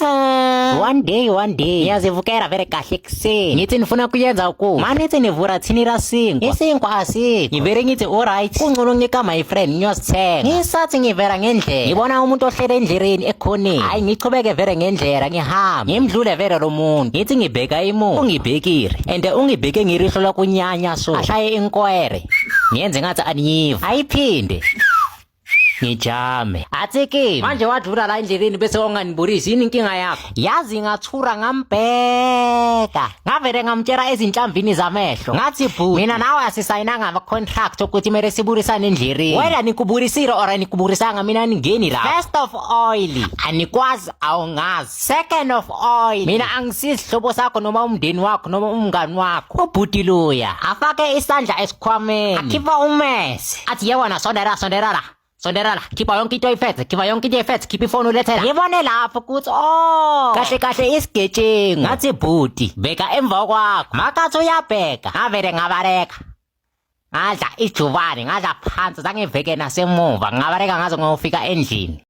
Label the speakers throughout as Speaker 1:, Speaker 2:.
Speaker 1: One day ngiyazivukela vele kahle kuseni ngithi nifuna kuyenza ku manithi nivura thini ra isinkwa asikho ngivere ngithi alright kungcono ngika my friend ngiyosithenga ngisathi ngivera ngendlela ngibona umuntu ohlele endlereni ekhoneni hayi ngichubeke vere ngendlela ngihamba ngimdlule vere lo muntu ngithi ngibheka imuntu ungibhekile and ungibheke ngirihlo lakunyanya so ashaye inkwere ngiyenze ngathi aniyiva ayiphinde ngijame athike manje wadlula la endleleni bese onganiburisi yini inkinga yakho yazi ngathura ngambheka ngavele ngamtshela ezinhlamvini zamehlo ngathi bhu mina nawe asisayinanga ama contract ukuthi mele siburisane endleleni wena nikuburisile or nikuburisanga mina ningeni la first of oil anikwazi awungazi second of oil mina angisihlobo sakho noma umndeni wakho noma umngani wakho ubhuti loya afake isandla esikhwameni akiva umesi athi yewona sondera la Sondera la, khipha yonke into ifethe, khipha ifoni ulethela. Ngibone lapho ukuthi kahle isigejengu. Ngathi bhuti, bheka emva kwakho. Makathi uyabheka, ngavele ngabaleka. Ngadla ijubane, ngadla phansi zangiveke nasemuva, ngabaleka ngaze ngofika endlini.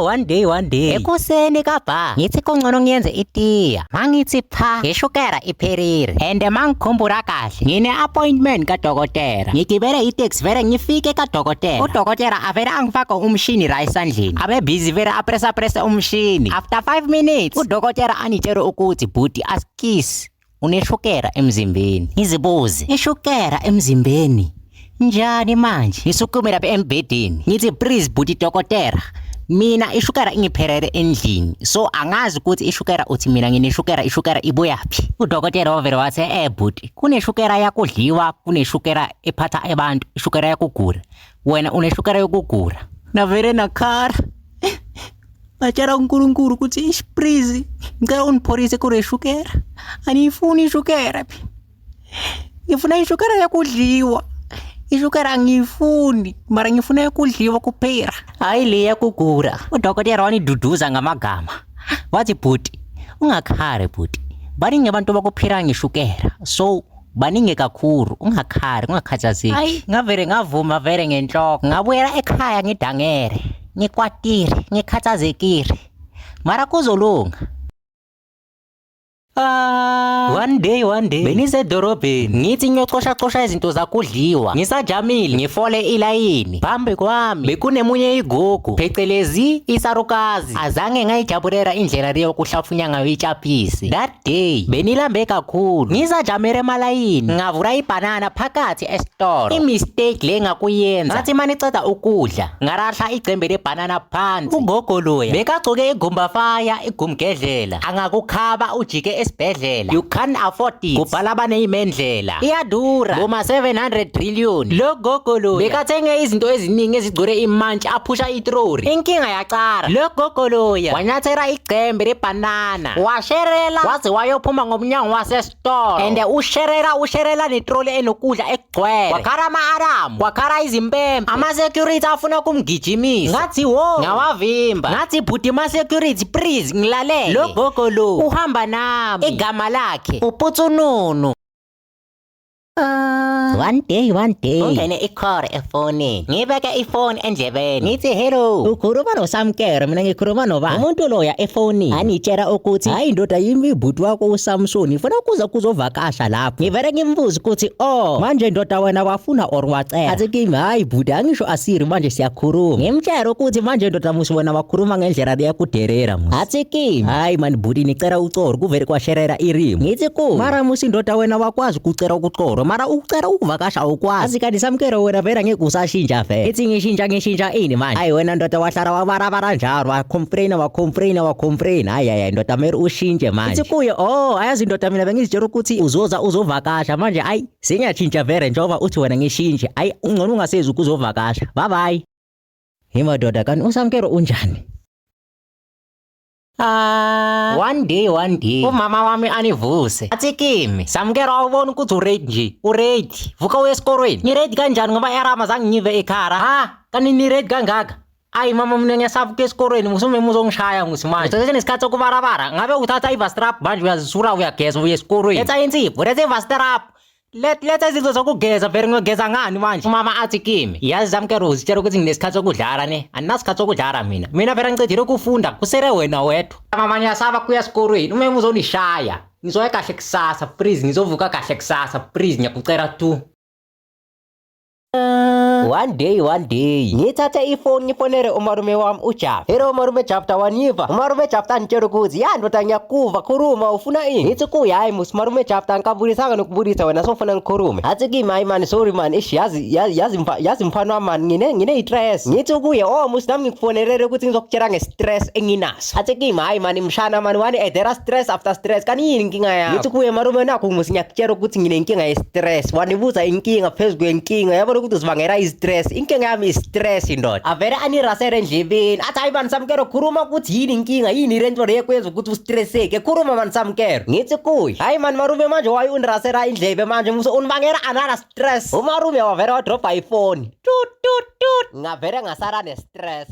Speaker 1: One day ekuseni kabha ngithi kungcono ngiyenze itiya mangithi pha ngeshukera ipherire and mangikhumbula kahle ngine appointment kadokotela ngigibele itaxi vele ngifike kadokotela udokotela avele angifaka umshini la esandleni abe busy vele apressa umshini after 5 minutes udokotela anitshela ukuthi bhuti askisi uneshukera emzimbeni ngizibuze ishukera emzimbeni njani manje ngisukume lapha embedeni ngithi please bhuti dokotela mina ishukera ingipherere endlini so angazi ukuthi ishukera uthi mina ngineshukera ishukera ibuyaphi udokotela ovela wathi bhuti kuneshukera yakudliwa kuneshukera ephatha abantu ishukera yakugula wena uneshukera yokugula navele nakhara batshela uNkulunkulu ukuthi please ngicela uniphorise kule shukera anifuni ishukera ngifuna ishukera yakudliwa ishukera ngifuni mara ngifuna ukudliwa kuphela hayi le yakugura udokotela waniduduza ngamagama wathi bhuti ungakhare bhuti baningi abantu bakuphira ngishukera so baningi kakhulu ungakhare ungakhathazeki hayi ngavele ngavuma vele ngenhloko ngabuyela ekhaya ngidangere ngikwatire ngikhathazekile mara kuzolunga One day benisedorobheni ngithi ngiyocosha izinto zakudliwa ngisajamile ngifole ilayini phambi kwami bekunemunye igogo phecelezi isarukazi azange ngayijabulela indlela leyo kuhlafunya ngayo ichapisi that day benilambe kakhulu ngisajamela emalayini ngavula ibanana phakathi estore imistake le ngakuyenza ngathi maniceda ukudla ngarahla icembe lebanana phansi ugogo loya bekagcoke igumba fire igumgedlela angakukhaba ujike esibhedlela you can't afford it kubhala abaneyimendlela iyadura ngoma 700 trillion lo gogo lo bekathenge izinto eziningi ezigcwele imantshi aphusha itrori inkinga yaqara lo gogo loya wanyathela icembe lebanana washerela waze wayophuma ngomnyango wasestore and usherela netroli enokudla ekugcwele wakhala ama-alarm wakhala izimpempe ama-security afuna ukumgijimisa ngathi wo ngawavimba ngathi bhuti ma-security please ngilalele lo gogo lo uhamba nami igama lakhe uputsununu One day ungene ikhore efonini ngibeke ifoni endlebeni ngithi hello ukhuluma noSamkero mina ngikhuluma noba umuntu loya efonini anitshela ukuthi hayi ndoda yimi ibhuti wakho uSamson ifuna kuzovakasha lapho ngivele ngimbuza ukuthi manje ndoda wena wafuna or wacela athi kimi hayi bhuti angisho asiri manje siyakhuluma ngimtshela ukuthi manje ndoda musi wena wakhuluma ngendlela leyakuderera musi athi kimi hayi mani bhuti nicela ucoro kuvele kwasherera irimu ngithi ku mara musi ndoda wena wakwazi ukucela ukucoro mara ucela ukuvakasha ukwazi kanti Samkero wena vela ngeke usashintsha vele ethi ngishintsha ini manje hayi wena ndoda wahlala wabarabara njalo wa-complain hayi ndoda meri ushintshe manje ethi kuye ayazi ndoda mina bengizitshela ukuthi uzovakasha manje hayi singatshintsha vele njengoba uthi wena ngishintshe hayi ungcono ungasezi ukuzovakasha bye hima ndoda kanti uSamkero unjani One day umama wami anivuse athi kimi Samkero awubona ukuthi uready vuka uye esikorweni ngiready kanjani ngoba erama zange ngive ekhara kanti ni ready kangaka ayi mama mina ngiyasavuka esikorweni musume muzongishaya ngusimanje uthathe nesikhathi sokubarabara ngabe uthatha ivastrap manje uyazisura uyageza uye esikorweni letha insipho letha ivastrap Letha izinto zokugeza vele ngogeza ngani manje? Umama athi kimi, yazi zamkero uzitshela ukuthi nginesikhathi sokudlala ne. Aninasikhathi sokudlala mina. Mina vele ngicedile ukufunda, kusere wena wedwa. Mama nyasaba kuya esikolweni, uma uzonishaya. Ngizoya kahle kusasa, please ngizovuka kahle kusasa, please ngiyakucela tu.
Speaker 2: One day ngithathe ifoni ngifonere umalume wami uJabu. Hello malume Jabu, tawaniva? Umalume Jabu tangitshela ukuthi ya ndoda ngiyakuva, khuluma ufuna ini? Ngithi kuyi hayi musi malume Jabu tangikabulisanga nokubulisa wena sofuna ngikhulume. Athi kimi hayi man sorry man ish yazi mfana wami man ngine i-stress. Ngithi kuye oh musi nami ngikufonerele ukuthi ngizokutshela nge-stress enginaso. Athi kimi hayi man mshana man wani there stress after stress kani yini inkinga yakho? Ngithi kuye malume nakho musi ngiyakutshela ukuthi nginenkinga ye-stress. Wanibuza inkinga phezulu kwenkinga yabona ukuthi uzibangela stress inkinga yami i-stress ndoda avele anirasele endlebeni athi hayi mani Samkero khuluma ukuthi yini inkinga yini irento lekwenza ukuthi ustresseke khuluma mani Samkero. Ngithi kuyi hayi mani marume manje wayi unirasela indlebe manje muso unibangela another stress. Umarume wavele wadropa ifoni ngavele ngasala ne-stress.